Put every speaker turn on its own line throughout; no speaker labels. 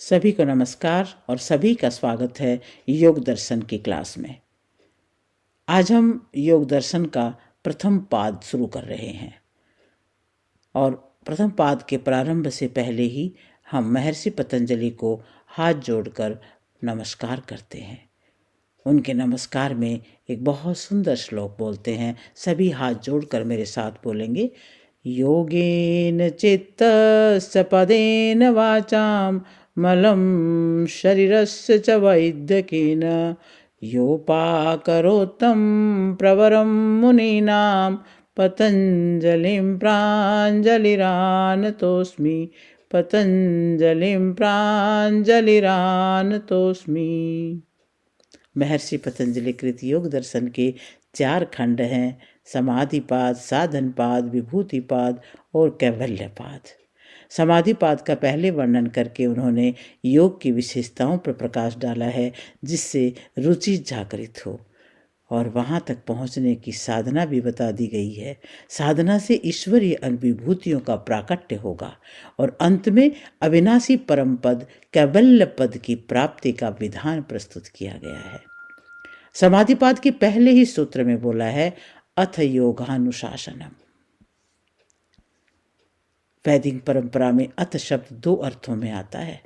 सभी को नमस्कार और सभी का स्वागत है योग दर्शन की क्लास में। आज हम योग दर्शन का प्रथम पाद शुरू कर रहे हैं और प्रथम पाद के प्रारंभ से पहले ही हम महर्षि पतंजलि को हाथ जोड़कर नमस्कार करते हैं। उनके नमस्कार में एक बहुत सुंदर श्लोक बोलते हैं। सभी हाथ जोड़कर मेरे साथ बोलेंगे। योगेन चित्तस्य पदेन वाचाम मलं शरीरस्य च वैद्यकेन योपाकरोत्तं प्रवरं मुनीनां पतञ्जलिं प्राञ्जलिरानतोऽस्मि पतञ्जलिं प्राञ्जलिरानतोऽस्मि। महर्षि पतंजलि कृत योग दर्शन के 4 खंड हैं: समाधिपाद, साधनपाद, विभूतिपाद और कैवल्यपाद। समाधिपाद का पहले वर्णन करके उन्होंने योग की विशेषताओं पर प्रकाश डाला है, जिससे रुचि जागृत हो, और वहाँ तक पहुँचने की साधना भी बता दी गई है। साधना से ईश्वरीय अनुभूतियों का प्राकट्य होगा और अंत में अविनाशी परम पद कैवल्य पद की प्राप्ति का विधान प्रस्तुत किया गया है। समाधिपाद के पहले ही सूत्र में बोला है अथ योगानुशासनम। वैदिक परंपरा में अथ शब्द 2 अर्थों में आता है: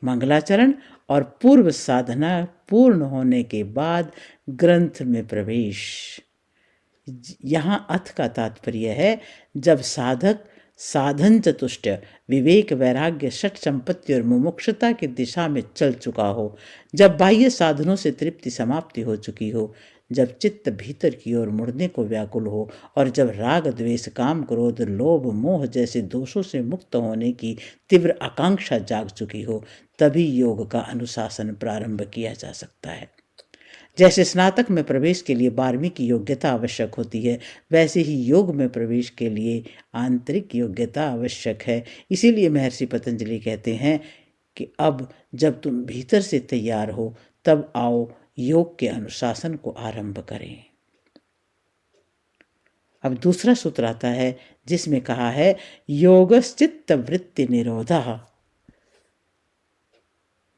मंगलाचरण और पूर्व साधना पूर्ण होने के बाद ग्रंथ में प्रवेश। यहाँ अथ का तात्पर्य है जब साधक साधन चतुष्ट विवेक, वैराग्य, षट संपत्ति और मुमुक्षुता की दिशा में चल चुका हो, जब बाह्य साधनों से तृप्ति समाप्ति हो चुकी हो, जब चित्त भीतर की ओर मुड़ने को व्याकुल हो और जब राग, द्वेष, काम, क्रोध, लोभ, मोह जैसे दोषों से मुक्त होने की तीव्र आकांक्षा जाग चुकी हो, तभी योग का अनुशासन प्रारंभ किया जा सकता है। जैसे स्नातक में प्रवेश के लिए 12वीं की योग्यता आवश्यक होती है, वैसे ही योग में प्रवेश के लिए आंतरिक योग्यता आवश्यक है। इसीलिए महर्षि पतंजलि कहते हैं कि अब जब तुम भीतर से तैयार हो, तब आओ योग के अनुशासन को आरंभ करें। अब दूसरा सूत्र आता है जिसमें कहा है योगश्चित्त वृत्ति निरोधः।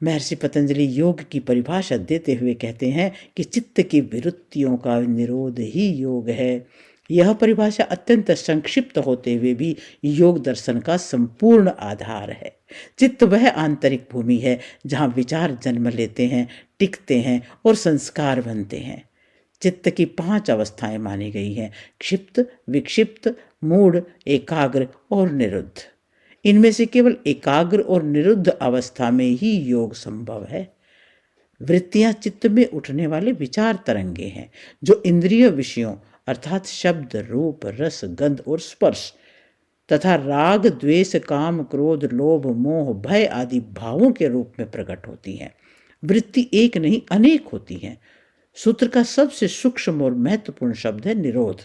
महर्षि पतंजलि योग की परिभाषा देते हुए कहते हैं कि चित्त की विरुत्तियों का निरोध ही योग है। यह परिभाषा अत्यंत संक्षिप्त होते हुए भी योग दर्शन का संपूर्ण आधार है। चित्त वह आंतरिक भूमि है जहाँ विचार जन्म लेते हैं, टिकते हैं और संस्कार बनते हैं। चित्त की 5 अवस्थाएं मानी गई हैं: क्षिप्त, विक्षिप्त, मूढ़, एकाग्र और निरुद्ध। इनमें से केवल एकाग्र और निरुद्ध अवस्था में ही योग संभव है। वृत्तियां चित्त में उठने वाले विचार तरंगे हैं जो इंद्रिय विषयों अर्थात शब्द, रूप, रस, गंध और स्पर्श तथा राग, द्वेष, काम, क्रोध, लोभ, मोह, भय आदि भावों के रूप में प्रकट होती हैं। वृत्ति एक नहीं अनेक होती हैं। सूत्र का सबसे सूक्ष्म और महत्वपूर्ण शब्द है निरोध।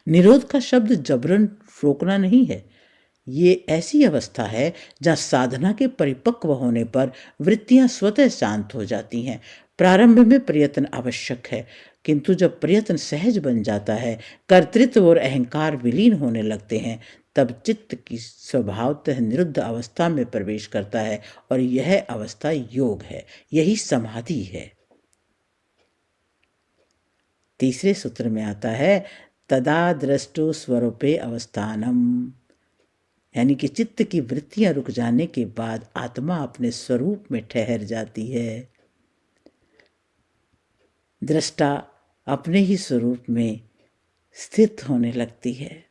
निरोध का शब्द जबरन रोकना नहीं है। ये ऐसी अवस्था है जहाँ साधना के परिपक्व होने पर वृत्तियां स्वतः शांत हो जाती हैं। प्रारंभ में प्रयत्न आवश्यक है, किंतु जब प्रयत्न सहज बन जाता है, कर्तृत्व और अहंकार विलीन होने लगते हैं, तब चित्त की स्वभावतः निरुद्ध अवस्था में प्रवेश करता है और यह अवस्था योग है, यही समाधि है। तीसरे सूत्र में आता है तदा द्रष्टु स्वरूपे अवस्थानम, यानी कि चित्त की वृत्तियां रुक जाने के बाद आत्मा अपने स्वरूप में ठहर जाती है। दृष्टा अपने ही स्वरूप में स्थित होने लगती है।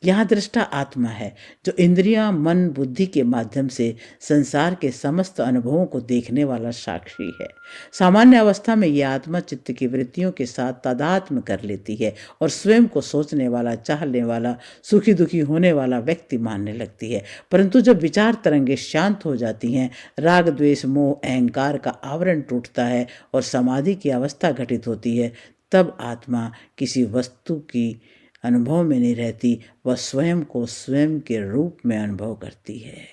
यहाँ दृष्टा आत्मा है जो इंद्रियां, मन, बुद्धि के माध्यम से संसार के समस्त अनुभवों को देखने वाला साक्षी है। सामान्य अवस्था में यह आत्मा चित्त की वृत्तियों के साथ तादात्म्य कर लेती है और स्वयं को सोचने वाला, चाहने वाला, सुखी दुखी होने वाला व्यक्ति मानने लगती है। परंतु जब विचार तरंगे शांत हो जाती हैं, राग, द्वेष, मोह, अहंकार का आवरण टूटता है और समाधि की अवस्था घटित होती है, तब आत्मा किसी वस्तु की अनुभव में नहीं रहती, वह स्वयं को स्वयं के रूप में अनुभव करती है।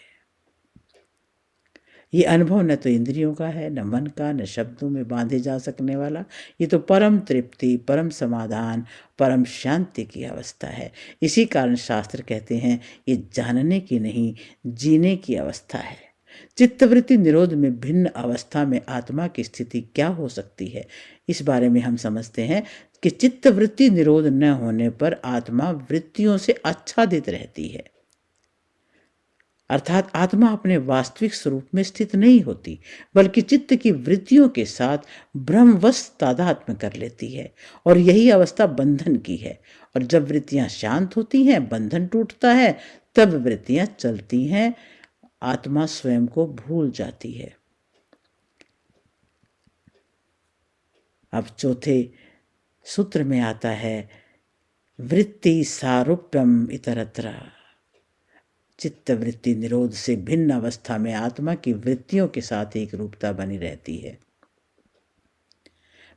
ये अनुभव न तो इंद्रियों का है, न मन का, न शब्दों में बांधे जा सकने वाला। ये तो परम तृप्ति, परम समाधान, परम शांति की अवस्था है। इसी कारण शास्त्र कहते हैं ये जानने की नहीं, जीने की अवस्था है। चित्तवृत्ति निरोध में भिन्न अवस्था में आत्मा की स्थिति क्या हो सकती है, इस बारे में हम समझते हैं कि चित्तवृत्ति निरोध न होने पर आत्मा वृत्तियों से आच्छादित रहती है, अर्थात आत्मा अपने वास्तविक स्वरूप में स्थित नहीं होती, बल्कि चित्त की वृत्तियों के साथ भ्रमवश तादात्म्य कर लेती है। और यही अवस्था बंधन की है। और जब वृत्तियां शांत होती हैं, बंधन टूटता है, तब वृत्तियां चलती हैं, आत्मा स्वयं को भूल जाती है। अब चौथे सूत्र में आता है वृत्ति सारूप्यम इतरत्र। चित्तवृत्ति निरोध से भिन्न अवस्था में आत्मा की वृत्तियों के साथ एक रूपता बनी रहती है।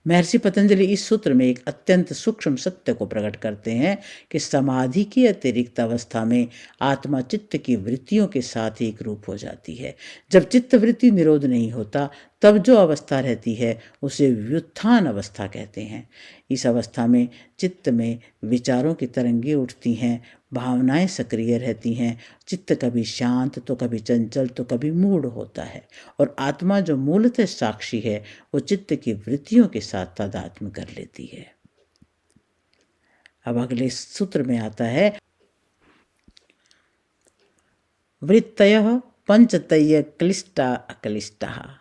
महर्षि पतंजलि इस सूत्र में एक अत्यंत सूक्ष्म सत्य को प्रकट करते हैं कि समाधि की अतिरिक्त अवस्था में आत्मा चित्त की वृत्तियों के साथ एक रूप हो जाती है। जब चित्त वृत्ति निरोध नहीं होता, तब जो अवस्था रहती है उसे व्युत्थान अवस्था कहते हैं। इस अवस्था में चित्त में विचारों की तरंगें उठती हैं, भावनाएं सक्रिय रहती हैं। चित्त कभी शांत तो कभी चंचल तो कभी मूढ़ होता है। और आत्मा जो मूलतः साक्षी है, वो चित्त की वृत्तियों के साथ तादात्म्य कर लेती है। अब अगले सूत्र में आता है वृत्तयः पंचतय्य क्लिष्टा अक्लिष्टा।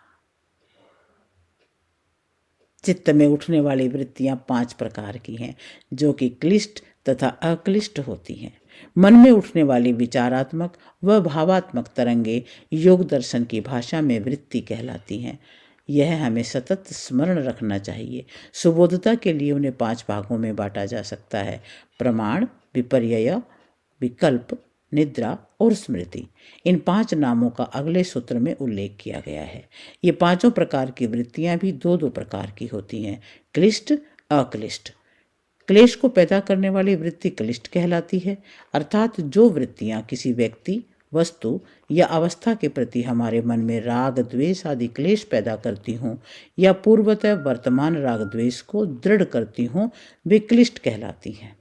चित्त में उठने वाली वृत्तियां 5 प्रकार की हैं, जो कि क्लिष्ट तथा अक्लिष्ट होती हैं। मन में उठने वाली विचारात्मक व भावात्मक तरंगे योग दर्शन की भाषा में वृत्ति कहलाती हैं। यह हमें सतत स्मरण रखना चाहिए। सुबोधता के लिए उन्हें 5 भागों में बांटा जा सकता है: प्रमाण, विपर्यय, विकल्प, निद्रा और स्मृति। इन 5 नामों का अगले सूत्र में उल्लेख किया गया है। ये 5 प्रकार की वृत्तियां भी 2-2 प्रकार की होती हैं: क्लिष्ट, अक्लिष्ट। क्लेश को पैदा करने वाली वृत्ति क्लिष्ट कहलाती है, अर्थात जो वृत्तियां किसी व्यक्ति, वस्तु या अवस्था के प्रति हमारे मन में राग, द्वेष आदि क्लेश पैदा करती हों या पूर्वतः वर्तमान राग द्वेष को दृढ़ करती हों, वे क्लिष्ट कहलाती हैं।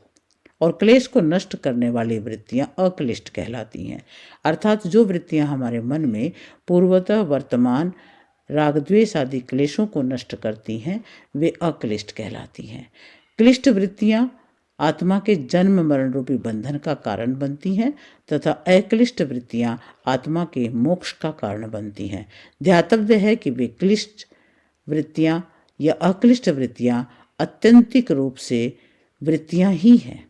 और क्लेश को नष्ट करने वाली वृत्तियां अक्लिष्ट कहलाती हैं, अर्थात जो वृत्तियां हमारे मन में पूर्वतः वर्तमान राग द्वेष आदि क्लेशों को नष्ट करती हैं, वे अक्लिष्ट कहलाती हैं। क्लिष्ट वृत्तियां आत्मा के जन्म मरण रूपी बंधन का कारण बनती हैं तथा अक्लिष्ट वृत्तियां आत्मा के मोक्ष का कारण बनती हैं। ध्यातव्य है कि वे क्लिष्ट वृत्तियां या अक्लिष्ट वृत्तियां आत्यंतिक रूप से वृत्तियां ही हैं।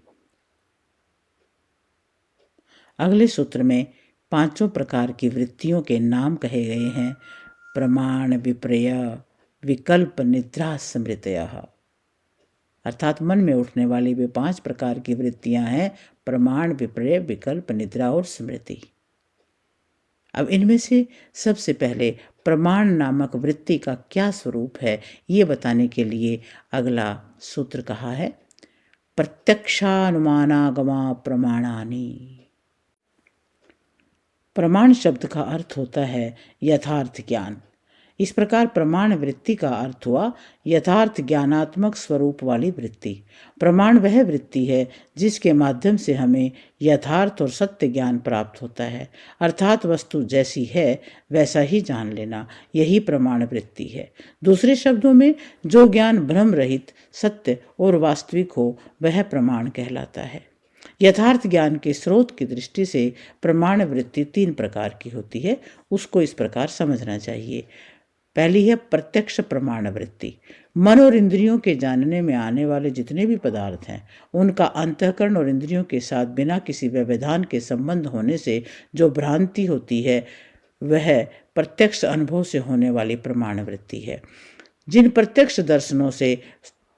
अगले सूत्र में 5 प्रकार की वृत्तियों के नाम कहे गए हैं: प्रमाण, विपर्य, विकल्प, निद्रा, स्मृतयः। अर्थात मन में उठने वाली वे 5 प्रकार की वृत्तियां हैं: प्रमाण, विपर्य, विकल्प, निद्रा और स्मृति। अब इनमें से सबसे पहले प्रमाण नामक वृत्ति का क्या स्वरूप है, ये बताने के लिए अगला सूत्र कहा है प्रत्यक्षानुमानागमा प्रमाणानि। प्रमाण शब्द का अर्थ होता है यथार्थ ज्ञान। इस प्रकार प्रमाण वृत्ति का अर्थ हुआ यथार्थ ज्ञानात्मक स्वरूप वाली वृत्ति। प्रमाण वह वृत्ति है जिसके माध्यम से हमें यथार्थ और सत्य ज्ञान प्राप्त होता है, अर्थात वस्तु जैसी है वैसा ही जान लेना, यही प्रमाण वृत्ति है। दूसरे शब्दों में जो ज्ञान भ्रम रहित, सत्य और वास्तविक हो, वह प्रमाण कहलाता है। यथार्थ ज्ञान के स्रोत की दृष्टि से प्रमाण वृत्ति 3 प्रकार की होती है, उसको इस प्रकार समझना चाहिए। पहली है प्रत्यक्ष प्रमाण वृत्ति। मन और इंद्रियों के जानने में आने वाले जितने भी पदार्थ हैं, उनका अंतःकरण और इंद्रियों के साथ बिना किसी व्यवधान के संबंध होने से जो भ्रांति होती है, वह प्रत्यक्ष अनुभव से होने वाली प्रमाण वृत्ति है। जिन प्रत्यक्ष दर्शनों से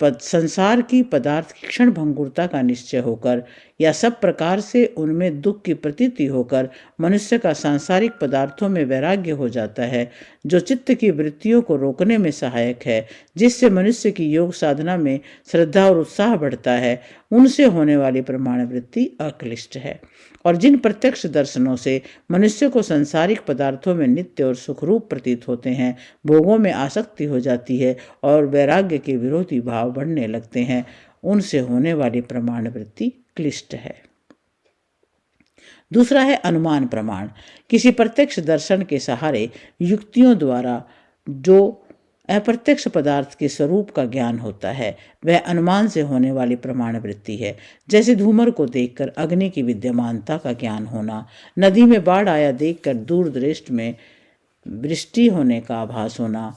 संसार की पदार्थ की क्षण भंगुरता का निश्चय होकर या सब प्रकार से उनमें दुख की प्रतीति होकर मनुष्य का सांसारिक पदार्थों में वैराग्य हो जाता है, जो चित्त की वृत्तियों को रोकने में सहायक है, जिससे मनुष्य की योग साधना में श्रद्धा और उत्साह बढ़ता है, उनसे होने वाली प्रमाण वृत्ति अक्लिष्ट है। और जिन प्रत्यक्ष दर्शनों से मनुष्य को सांसारिक पदार्थों में नित्य और सुखरूप प्रतीत होते हैं, भोगों में आसक्ति हो जाती है और वैराग्य के विरोधी भाव बढ़ने लगते हैं, उनसे होने वाली प्रमाण वृत्ति क्लिष्ट है। दूसरा है अनुमान प्रमाण। किसी प्रत्यक्ष दर्शन के सहारे युक्तियों द्वारा जो अप्रत्यक्ष पदार्थ के स्वरूप का ज्ञान होता है, वह अनुमान से होने वाली प्रमाण वृत्ति है। जैसे धूमर को देखकर अग्नि की विद्यमानता का ज्ञान होना, नदी में बाढ़ आया देखकर दूर दृष्टि में वृष्टि होने का आभास होना।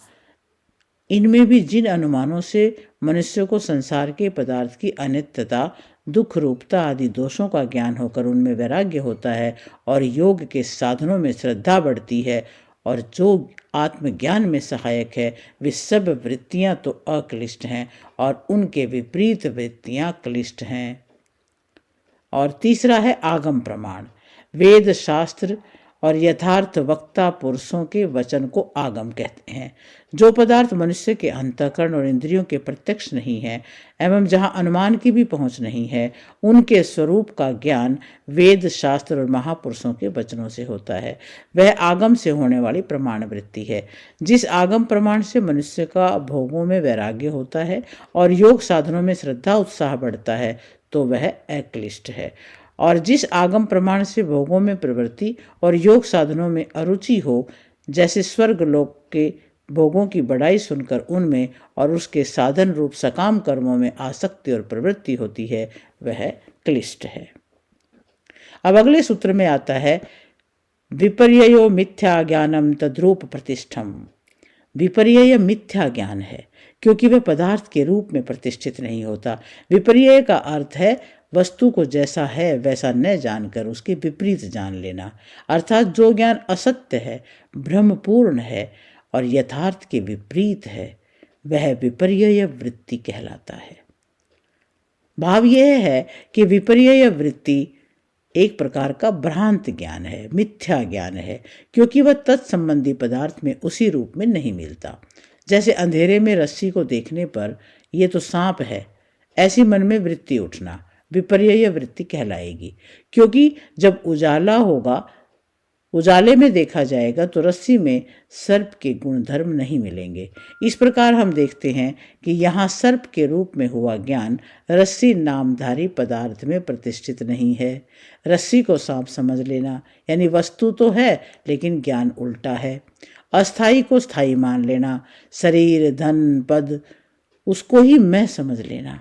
इनमें भी जिन अनुमानों से मनुष्य को संसार के पदार्थ की अनित्यता, दुख रूपता आदि दोषों का ज्ञान होकर उनमें वैराग्य होता है और योग के साधनों में श्रद्धा बढ़ती है और जो आत्मज्ञान में सहायक है, वे सब वृत्तियां तो अक्लिष्ट हैं और उनके विपरीत वृत्तियां क्लिष्ट हैं। और तीसरा है आगम प्रमाण। वेद शास्त्र और यथार्थ वक्ता पुरुषों के वचन को आगम कहते हैं। जो पदार्थ मनुष्य के अंतःकरण और इंद्रियों के प्रत्यक्ष नहीं है एवं जहाँ अनुमान की भी पहुँच नहीं है, उनके स्वरूप का ज्ञान वेद शास्त्र और महापुरुषों के वचनों से होता है। वह आगम से होने वाली प्रमाण वृत्ति है। जिस आगम प्रमाण से मनुष्य का भोगों में वैराग्य होता है और योग साधनों में श्रद्धा उत्साह बढ़ता है, तो वह अक्लिष्ट है। और जिस आगम प्रमाण से भोगों में प्रवृत्ति और योग साधनों में अरुचि हो, जैसे स्वर्ग लोक के भोगों की बड़ाई सुनकर उनमें और उसके साधन रूप सकाम कर्मों में आसक्ति और प्रवृत्ति होती है, वह क्लिष्ट है। अब अगले सूत्र में आता है विपर्ययो मिथ्या ज्ञानम तद्रूप प्रतिष्ठम। विपर्यय मिथ्या ज्ञान है, क्योंकि वह पदार्थ के रूप में प्रतिष्ठित नहीं होता। विपर्यय का अर्थ है वस्तु को जैसा है वैसा न जानकर उसके विपरीत जान लेना, अर्थात जो ज्ञान असत्य है, भ्रमपूर्ण है और यथार्थ के विपरीत है, वह विपर्यय वृत्ति कहलाता है। भाव यह है कि विपर्यय वृत्ति एक प्रकार का भ्रांत ज्ञान है, मिथ्या ज्ञान है, क्योंकि वह तत्संबंधी पदार्थ में उसी रूप में नहीं मिलता। जैसे अंधेरे में रस्सी को देखने पर ये तो सांप है, ऐसी मन में वृत्ति उठना विपर्यय वृत्ति कहलाएगी, क्योंकि जब उजाला होगा, उजाले में देखा जाएगा तो रस्सी में सर्प के गुणधर्म नहीं मिलेंगे। इस प्रकार हम देखते हैं कि यहाँ सर्प के रूप में हुआ ज्ञान रस्सी नामधारी पदार्थ में प्रतिष्ठित नहीं है। रस्सी को सांप समझ लेना यानी वस्तु तो है लेकिन ज्ञान उल्टा है। अस्थाई को स्थायी मान लेना, शरीर धन पद उसको ही मैं समझ लेना,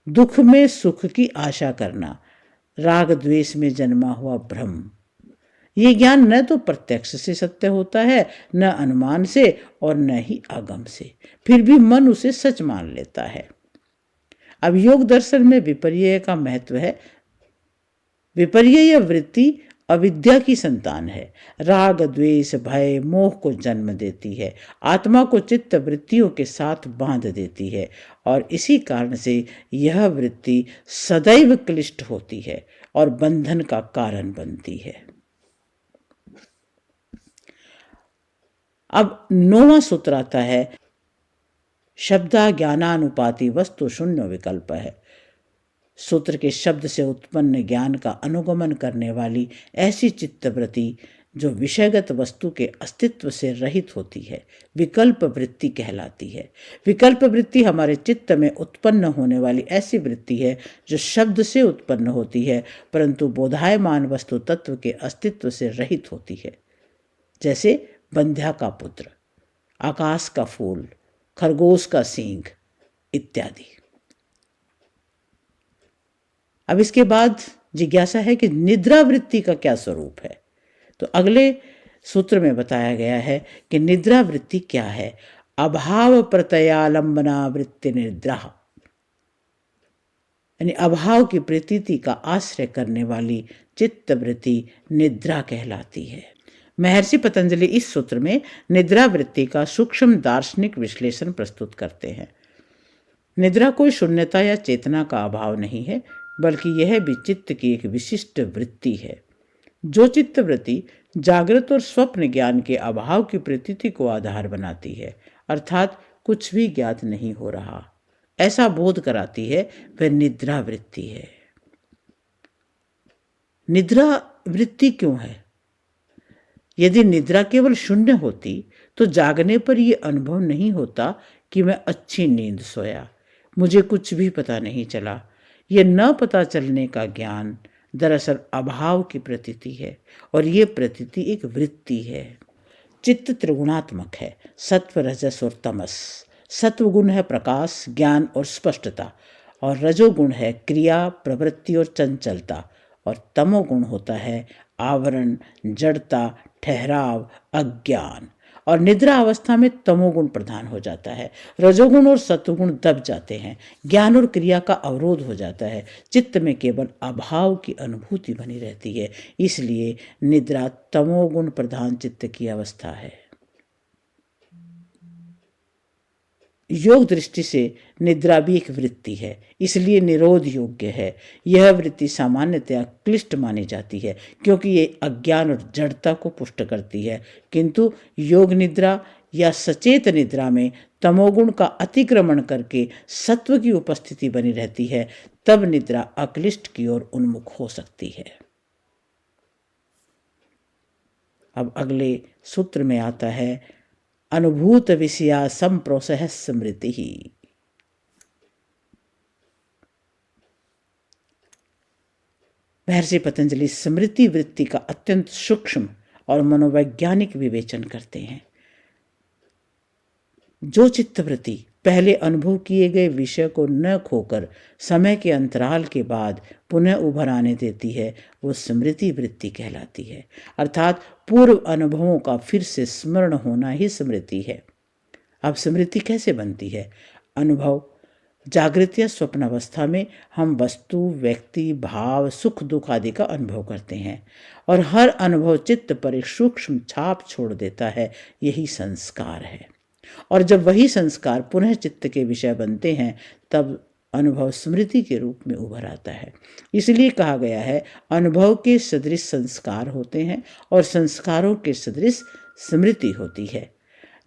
दुख में सुख की आशा करना, राग द्वेष में जन्मा हुआ भ्रम, ये ज्ञान न तो प्रत्यक्ष से सत्य होता है, न अनुमान से और न ही आगम से, फिर भी मन उसे सच मान लेता है। अब योग दर्शन में विपर्यय का महत्व है। विपर्यय वृत्ति अविद्या की संतान है, राग द्वेष भय मोह को जन्म देती है, आत्मा को चित्त वृत्तियों के साथ बांध देती है और इसी कारण से यह वृत्ति सदैव क्लिष्ट होती है और बंधन का कारण बनती है। अब 9वां सूत्र आता है शब्दा ज्ञानानुपाति वस्तु शून्य विकल्प है। सूत्र के शब्द से उत्पन्न ज्ञान का अनुगमन करने वाली ऐसी चित्तवृत्ति जो विषयगत वस्तु के अस्तित्व से रहित होती है, विकल्प वृत्ति कहलाती है। विकल्प वृत्ति हमारे चित्त में उत्पन्न होने वाली ऐसी वृत्ति है जो शब्द से उत्पन्न होती है परंतु बोधायमान वस्तु तत्व के अस्तित्व से रहित होती है। जैसे बंध्या का पुत्र, आकाश का फूल, खरगोश का सींग इत्यादि। अब इसके बाद जिज्ञासा है कि निद्रा वृत्ति का क्या स्वरूप है। तो अगले सूत्र में बताया गया है कि निद्रा वृत्ति क्या है। अभाव प्रत्ययालंबना वृत्ति निद्रा, यानी अभाव की प्रतीति का आश्रय करने वाली चित्त वृत्ति निद्रा कहलाती है। महर्षि पतंजलि इस सूत्र में निद्रा वृत्ति का सूक्ष्म दार्शनिक विश्लेषण प्रस्तुत करते हैं। निद्रा कोई शून्यता या चेतना का अभाव नहीं है, बल्कि यह भी चित्त की एक विशिष्ट वृत्ति है। जो चित्त वृत्ति जागृत और स्वप्न ज्ञान के अभाव की प्रतीति को आधार बनाती है, अर्थात कुछ भी ज्ञात नहीं हो रहा, ऐसा बोध कराती है, वह निद्रा वृत्ति है। निद्रा वृत्ति क्यों है? यदि निद्रा केवल शून्य होती तो जागने पर यह अनुभव नहीं होता कि मैं अच्छी नींद सोया, मुझे कुछ भी पता नहीं चला। यह न पता चलने का ज्ञान दरअसल अभाव की प्रतीति है, और ये प्रतीति एक वृत्ति है। चित्त त्रिगुणात्मक है, सत्व, रजस और तमस। सत्व गुण है प्रकाश, ज्ञान और स्पष्टता, और रजोगुण है क्रिया, प्रवृत्ति और चंचलता, और तमोगुण होता है आवरण, जड़ता, ठहराव, अज्ञान। और निद्रा अवस्था में तमोगुण प्रधान हो जाता है, रजोगुण और सत्वगुण दब जाते हैं, ज्ञान और क्रिया का अवरोध हो जाता है, चित्त में केवल अभाव की अनुभूति बनी रहती है। इसलिए निद्रा तमोगुण प्रधान चित्त की अवस्था है। योग दृष्टि से निद्रा भी एक वृत्ति है, इसलिए निरोध योग्य है। यह वृत्ति सामान्यतया क्लिष्ट मानी जाती है, क्योंकि ये अज्ञान और जड़ता को पुष्ट करती है। किंतु योग निद्रा या सचेत निद्रा में तमोगुण का अतिक्रमण करके सत्व की उपस्थिति बनी रहती है, तब निद्रा अक्लिष्ट की ओर उन्मुख हो सकती है। अब अगले सूत्र में आता है अनुभूत विषया संप्रोसह स्मृति ही। महर्षि पतंजलि स्मृति वृत्ति का अत्यंत सूक्ष्म और मनोवैज्ञानिक विवेचन करते हैं। जो चित्तवृत्ति पहले अनुभव किए गए विषय को न खोकर समय के अंतराल के बाद पुनः उभर आने देती है, वो स्मृति वृत्ति कहलाती है। अर्थात पूर्व अनुभवों का फिर से स्मरण होना ही स्मृति है। अब स्मृति कैसे बनती है? अनुभव जागृत या स्वप्न अवस्था में हम वस्तु, व्यक्ति, भाव, सुख दुख आदि का अनुभव करते हैं, और हर अनुभव चित्त पर एक सूक्ष्म छाप छोड़ देता है। यही संस्कार है, और जब वही संस्कार पुनः चित्त के विषय बनते हैं, तब अनुभव स्मृति के रूप में उभर आता है। इसलिए कहा गया है, अनुभव के सदृश संस्कार होते हैं और संस्कारों के सदृश स्मृति होती है।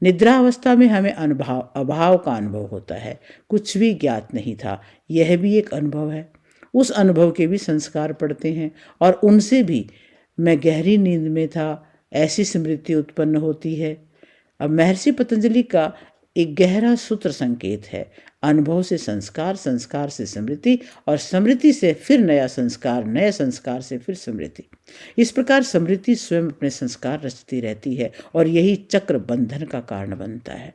निद्रा अवस्था में हमें अभाव का अनुभव होता है, कुछ भी ज्ञात नहीं था, यह भी एक अनुभव है। उस अनुभव के भी संस्कार पड़ते हैं, और उनसे भी मैं गहरी नींद में था, ऐसी स्मृति उत्पन्न होती है। अब महर्षि पतंजलि का एक गहरा सूत्र संकेत है, अनुभव से संस्कार, संस्कार से स्मृति, और स्मृति से फिर नया संस्कार, नए संस्कार से फिर स्मृति। इस प्रकार स्मृति स्वयं अपने संस्कार रचती रहती है, और यही चक्र बंधन का कारण बनता है।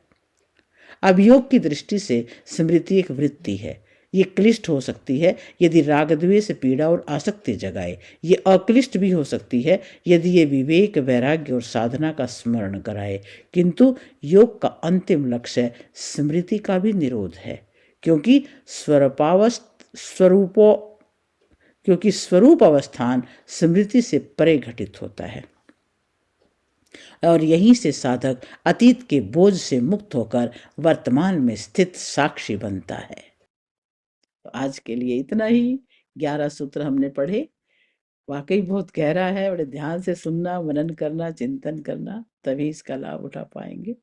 अब योग की दृष्टि से स्मृति एक वृत्ति है। ये क्लिष्ट हो सकती है यदि राग द्वेष, पीड़ा और आसक्ति जगाए। ये अक्लिष्ट भी हो सकती है यदि ये विवेक, वैराग्य और साधना का स्मरण कराए। किंतु योग का अंतिम लक्ष्य स्मृति का भी निरोध है, क्योंकि स्वरूप अवस्थान स्मृति से परे घटित होता है, और यहीं से साधक अतीत के बोझ से मुक्त होकर वर्तमान में स्थित साक्षी बनता है। तो आज के लिए इतना ही। 11 सूत्र हमने पढ़े। वाकई बहुत गहरा है, बड़े ध्यान से सुनना, मनन करना, चिंतन करना, तभी इसका लाभ उठा पाएंगे।